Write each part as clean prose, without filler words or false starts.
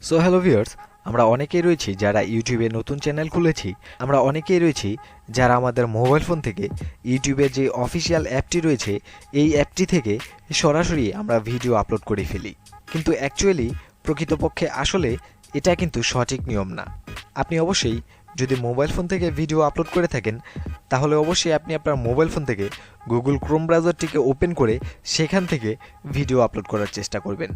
So hello viewers, আমরা অনেকেই রয়েছি যারা ইউটিউবে নতুন চ্যানেল খুলেছি। আমরা অনেকেই রয়েছি যারা আমাদের মোবাইল ফোন থেকে ইউটিউবের যে অফিসিয়াল অ্যাপটি রয়েছে এই অ্যাপটি থেকে সরাসরি আমরা ভিডিও আপলোড করে ফেলি, কিন্তু অ্যাকচুয়ালি প্রকৃতপক্ষে আসলে এটা কিন্তু সঠিক নিয়ম না। আপনি অবশ্যই যদি মোবাইল ফোন থেকে ভিডিও আপলোড করে থাকেন তাহলে অবশ্যই আপনি আপনার মোবাইল ফোন থেকে গুগল ক্রোম ব্রাউজারটিকে ওপেন করে সেখান থেকে ভিডিও আপলোড করার চেষ্টা করবেন।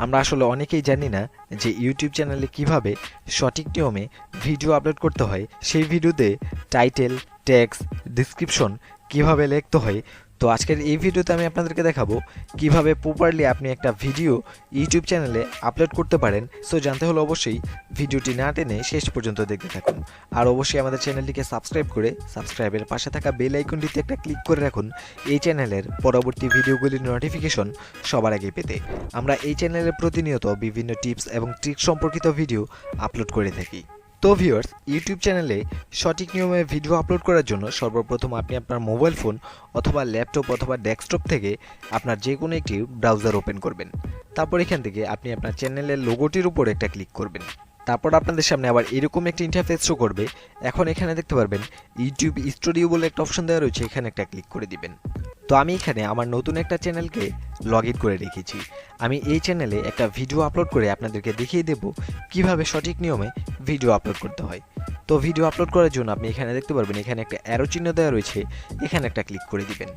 আমরা আসলে অনেকেই জানি না যে ইউটিউব চ্যানেলে কিভাবে সঠিক নিয়মে ভিডিও আপলোড করতে হয়, সেই ভিডিওতে টাইটেল, টেক্সট, ডেসক্রিপশন কিভাবে লিখতে হয়। তো আজকের এই ভিডিওতে আমি আপনাদেরকে দেখাবো কিভাবে প্রপারলি আপনি একটা ভিডিও ইউটিউব চ্যানেলে আপলোড করতে পারেন। সো জানতে হলে অবশ্যই ভিডিওটি না টেনে শেষ পর্যন্ত দেখতে থাকুন, আর অবশ্যই আমাদের চ্যানেলটিকে সাবস্ক্রাইব করে সাবস্ক্রাইবের পাশে থাকা বেল আইকনটিতে একটা ক্লিক করে রাখুন এই চ্যানেলের পরবর্তী ভিডিওগুলির নোটিফিকেশন সবার আগে পেতে। আমরা এই চ্যানেলে প্রতিনিয়ত বিভিন্ন টিপস এবং ট্রিক্স সম্পর্কিত ভিডিও আপলোড করে থাকি। তো ভিউয়ার্স, ইউটিউব চ্যানেলে সঠিক নিয়মে ভিডিও আপলোড করার জন্য সর্বপ্রথম আপনি আপনার মোবাইল ফোন অথবা ল্যাপটপ অথবা ডেস্কটপ থেকে আপনার যে কোনো একটি ব্রাউজার ওপেন করবেন। তারপর এখান থেকে আপনি আপনার চ্যানেলের লোগোটির উপর একটা ক্লিক করবেন। তারপর আপনাদের সামনে আবার এরকম একটা ইন্টারফেস শো করবে। এখন এখানে দেখতে পারবেন ইউটিউব স্টুডিও বলে একটা অপশন দেওয়া রয়েছে, এখানে একটা ক্লিক করে দিবেন। তো আমি এখানে আমার নতুন একটা চ্যানেলকে লগ ইন করে রেখেছি। আমি এই চ্যানেলে একটা ভিডিও আপলোড করে আপনাদেরকে দেখিয়ে দেব কিভাবে সঠিক নিয়মে ভিডিও আপলোড করতে হয়। তো ভিডিও আপলোড করার জন্য আপনি এখানে দেখতে পারবেন এখানে একটা অ্যারো চিহ্ন দেওয়া রয়েছে, এখানে একটা ক্লিক করে দিবেন।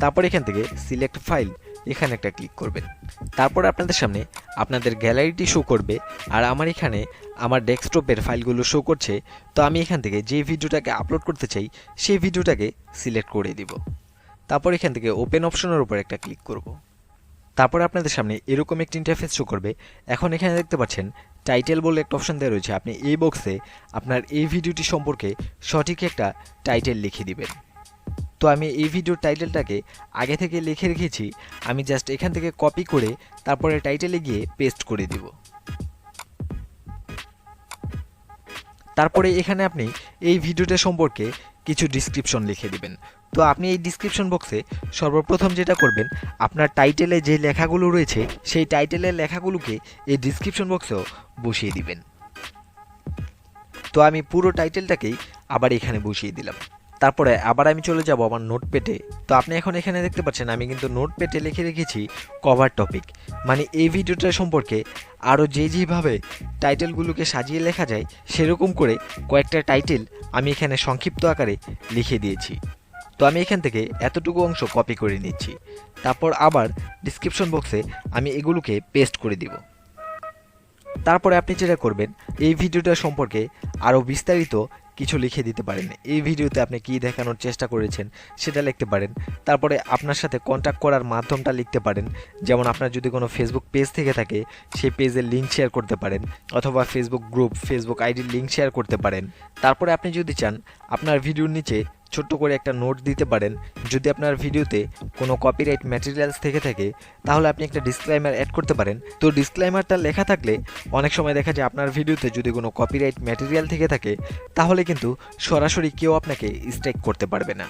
তারপর এখান থেকে সিলেক্ট ফাইল, এখানে একটা ক্লিক করবেন। তারপর আপনাদের সামনে আপনাদের গ্যালারিটি শো করবে, আর আমার এখানে আমার ডেস্কটপের ফাইলগুলো শো করছে। তো আমি এখান থেকে যে ভিডিওটাকে আপলোড করতে চাই সেই ভিডিওটাকে সিলেক্ট করে দিব। তারপর এখান থেকে ওপেন অপশনের উপর একটা ক্লিক করব। তারপরে আপনাদের সামনে এরকম একটি ইন্টারফেস শো করবে। এখন এখানে দেখতে পাচ্ছেন টাইটেল বলে একটা অপশন দেওয়া রয়েছে, আপনি এই বক্সে আপনার এই ভিডিওটি সম্পর্কে সঠিক একটা টাইটেল লিখে দিবেন। তো আমি এই ভিডিওর টাইটেলটাকে আগে থেকে লিখে রেখেছি, আমি জাস্ট এখান থেকে কপি করে তারপরে টাইটেলে গিয়ে পেস্ট করে দিব। তারপরে এখানে আপনি এই ভিডিওটা সম্পর্কে কিছু ডিসক্রিপশন লিখে দিবেন। তো আপনি এই ডিসক্রিপশন বক্সে সর্বপ্রথম যেটা করবেন, আপনার টাইটেলে যে লেখাগুলো রয়েছে সেই টাইটেলের লেখাগুলোকে এই ডিসক্রিপশন বক্সেও বসিয়ে দিবেন। তো আমি পুরো টাইটেলটাকেই আবার এখানে বসিয়ে দিলাম। তারপরে আবার আমি চলে যাব আমার নোটপ্যাডে। তো আপনি এখন এখানে দেখতে পাচ্ছেন আমি কিন্তু নোটপ্যাডে লিখে রেখেছি কভার টপিক, মানে এই ভিডিওটা সম্পর্কে আরও যেভাবে টাইটেলগুলোকে সাজিয়ে লেখা যায় সেরকম করে কয়েকটা টাইটেল আমি এখানে সংক্ষিপ্ত আকারে লিখে দিয়েছি। তো আমি এখান থেকে এতটুকু অংশ কপি করে নিচ্ছি। তারপর আবার ডিসক্রিপশন বক্সে আমি এগুলোকে পেস্ট করে দিব। তারপরে আপনি যেটা করবেন, এই ভিডিওটা সম্পর্কে আরও বিস্তারিত কিছু লিখে দিতে পারেন। এই ভিডিওতে আপনি কী দেখানোর চেষ্টা করেছেন সেটা লিখতে পারেন। তারপরে আপনার সাথে কন্ট্যাক্ট করার মাধ্যমটা লিখতে পারেন, যেমন আপনার যদি কোনো ফেসবুক পেজ থেকে থাকে সেই পেজের লিঙ্ক শেয়ার করতে পারেন, অথবা ফেসবুক গ্রুপ, ফেসবুক আইডির লিঙ্ক শেয়ার করতে পারেন। তারপরে আপনি যদি চান আপনার ভিডিওর নিচে ছোট্ট করে একটা নোট দিতে পারেন। যদি আপনার ভিডিওতে কোনো কপিরাইট ম্যাটেরিয়ালস থেকে থাকে তাহলে আপনি একটা ডিসক্লেইমার অ্যাড করতে পারেন। তো ডিসক্লেইমারটা লেখা থাকলে অনেক সময় দেখা যায় আপনার ভিডিওতে যদি কোনো কপিরাইট ম্যাটেরিয়াল থেকে থাকে তাহলে কিন্তু সরাসরি কেউ আপনাকে স্ট্রাইক করতে পারবে না।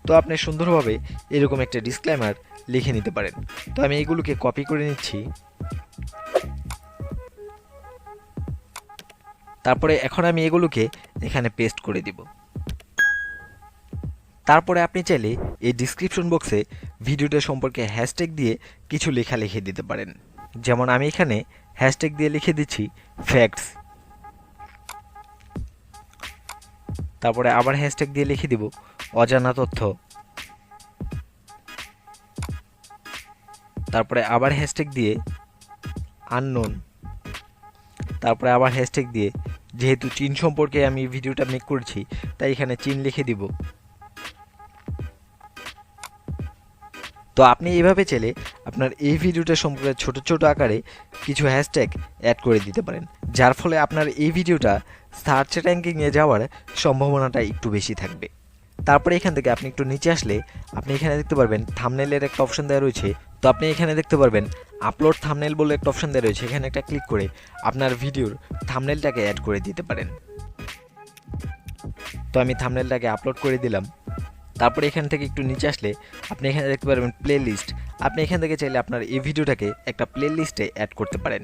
তো আপনি সুন্দরভাবে এরকম একটা ডিসক্লেইমার লিখে নিতে পারেন। তো আমি এগুলোকে কপি করে নিচ্ছি। তারপরে এখন আমি এগুলোকে এখানে পেস্ট করে দিব। তারপরে আপনি চাইলে এই ডিসক্রিপশন বক্সে ভিডিওটা সম্পর্কে হ্যাশট্যাগ দিয়ে কিছু লেখা লিখে দিতে পারেন, যেমন আমি এখানে হ্যাশট্যাগ দিয়ে লিখে দিচ্ছি ফ্যাক্টস। তারপরে আবার হ্যাশট্যাগ দিয়ে লিখে দিব অজানা তথ্য। তারপরে আবার হ্যাশট্যাগ দিয়ে আননোন। তারপরে আবার হ্যাশট্যাগ দিয়ে, যেহেতু চীন সম্পর্কে আমি ভিডিওটা মেক করছি তাই এখানে চীন লিখে দিব। তো আপনি এইভাবে চাইলে আপনার এই ভিডিওটা সম্পর্কে ছোট ছোট আকারে কিছু হ্যাশট্যাগ অ্যাড করে দিতে পারেন, যার ফলে আপনার এই ভিডিওটা সার্চ র্যাঙ্কিংয়ে যাওয়ার সম্ভাবনাটা একটু বেশি থাকবে। তারপরে এখান থেকে আপনি একটু নিচে আসলে আপনি এখানে দেখতে পারবেন থাম্বনেলের একটা অপশন দেওয়া রয়েছে। তো আপনি এখানে দেখতে পারবেন আপলোড থাম্বনেল বলে একটা অপশন দেওয়া রয়েছে, এখানে একটা ক্লিক করে আপনার ভিডিওর থাম্বনেলটাকে অ্যাড করে দিতে পারেন। তো আমি থাম্বনেলটাকে আপলোড করে দিলাম। তারপরে এখান থেকে একটু নিচে আসলে আপনি এখানে দেখতে পারবেন প্লে লিস্ট। আপনি এখান থেকে চাইলে আপনার এই ভিডিওটাকে একটা প্লে লিস্টে অ্যাড করতে পারেন।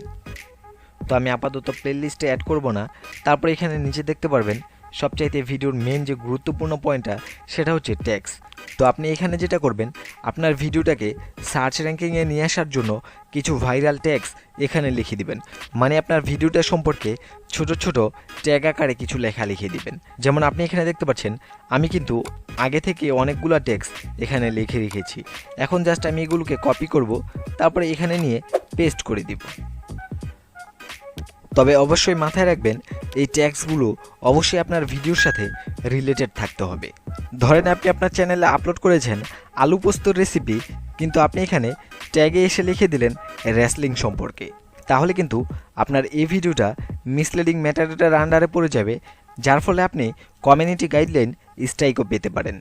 তো আমি আপাতত প্লেলিস্টে অ্যাড করব না। তারপরে এখানে নিচে দেখতে পারবেন সবচাইতে ভিডিওর মেন যে গুরুত্বপূর্ণ পয়েন্টটা সেটা হচ্ছে ট্যাগস। তো আপনি এখানে যেটা করবেন, আপনার ভিডিওটাকে সার্চ র্যাঙ্কিংয়ে নিয়ে আসার জন্য কিছু ভাইরাল ট্যাগস এখানে লিখে দিবেন। মানে আপনার ভিডিওটা সম্পর্কে ছোট ছোট ট্যাগ আকারে কিছু লেখা লিখে দিবেন। যেমন আপনি এখানে দেখতে পাচ্ছেন আমি কিন্তু আগে থেকে অনেকগুলো ট্যাগস এখানে লিখে রেখেছি। এখন জাস্ট আমি এগুলোকে কপি করব, তারপরে এখানে নিয়ে পেস্ট করে দিব। তবে অবশ্যই মাথায় রাখবেন এই ট্যাগসগুলো অবশ্যই আপনার ভিডিওর সাথে রিলেটেড থাকতে হবে। ধরেন আপনি আপনার চ্যানেলে আপলোড করেছেন আলু পোস্তর রেসিপি, কিন্তু আপনি এখানে ট্যাগে এসে লিখে দিলেন রেসলিং সম্পর্কে, তাহলে কিন্তু আপনার এই ভিডিওটা মিসলিডিং ম্যাটারের আন্ডারে পড়ে যাবে, যার ফলে আপনি কমিউনিটি গাইডলাইন স্ট্রাইকও পেতে পারেন।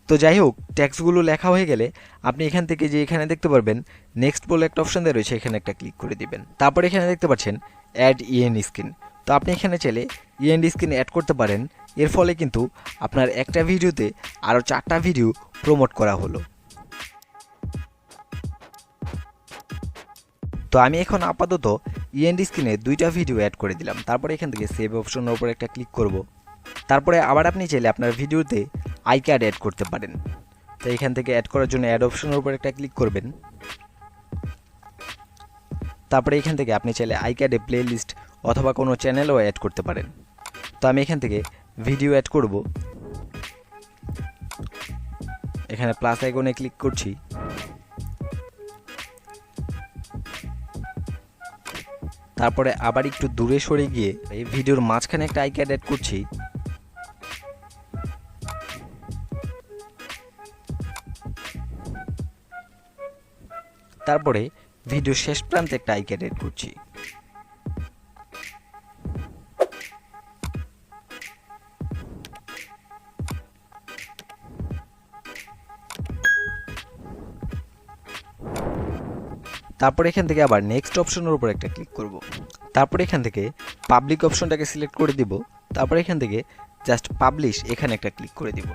তো যাই হোক, ট্যাক্সগুলো লেখা হয়ে গেলে আপনি এখান থেকে যে এখানে দেখতে পারবেন নেক্সট বলে একটা অপশন দেওয়া রয়েছে, এখানে একটা ক্লিক করে দিবেন। তারপর এখানে দেখতে পাচ্ছেন অ্যাড ইএনডি স্ক্রিন। তো আপনি এখানে চাইলে ইএনডি স্ক্রিন অ্যাড করতে পারেন। এর ফলে কিন্তু আপনার একটা ভিডিওতে আরও 4টা ভিডিও প্রমোট করা হলো। তো আমি এখন আপাতত ইএনডি স্ক্রিনে 2টা ভিডিও অ্যাড করে দিলাম। তারপরে এখান থেকে সেভ অপশনের উপর একটা ক্লিক করব। তারপরে আবার আপনি চাইলে আপনার ভিডিওতে আই কার্ড অ্যাড করতে পারেন। তো এখান থেকে অ্যাড করার জন্য অ্যাড অপশনের উপর একটা ক্লিক করবেন। তারপরে এখান থেকে আপনি চাইলে আই কার্ডে প্লে লিস্ট অথবা কোনো চ্যানেলও অ্যাড করতে পারেন। তো আমি এখান থেকে ভিডিও অ্যাড করব। এখানে প্লাস আইকনে ক্লিক করছি। তারপরে আবার একটু দূরে সরে গিয়ে এই ভিডিওর মাঝখানে একটা আই কার্ড অ্যাড করছি। তারপরে ভিডিও শেষ প্রান্তে একটা আই কার্ড অ্যাড করছি। তারপরে এখান থেকে আবার নেক্সট অপশনের উপর একটা ক্লিক করব। তারপরে এখান থেকে পাবলিক অপশনটাকে সিলেক্ট করে দিব। তারপরে এখান থেকে জাস্ট পাবলিশ এখানে একটা ক্লিক করে দিব।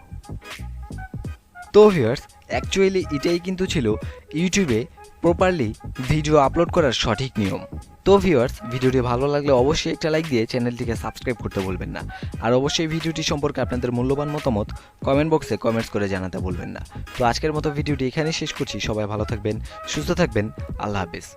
তো ভিউয়ার্স, অ্যাকচুয়ালি এটাই কিন্তু ছিল ইউটিউবে প্রপারলি ভিডিও আপলোড করার সঠিক নিয়ম। তো ভিউয়ার্স, ভিডিওটি ভালো লাগলে অবশ্যই একটা লাইক দিয়ে চ্যানেলটিকে সাবস্ক্রাইব করতে ভুলবেন না। আর অবশ্যই ভিডিওটি সম্পর্কে আপনাদের মূল্যবান মতামত কমেন্ট বক্সে কমেন্টস করে জানাতে ভুলবেন না। তো আজকের মতো ভিডিওটি এখানেই শেষ করছি। সবাই ভালো থাকবেন, সুস্থ থাকবেন। আল্লাহ হাফেজ।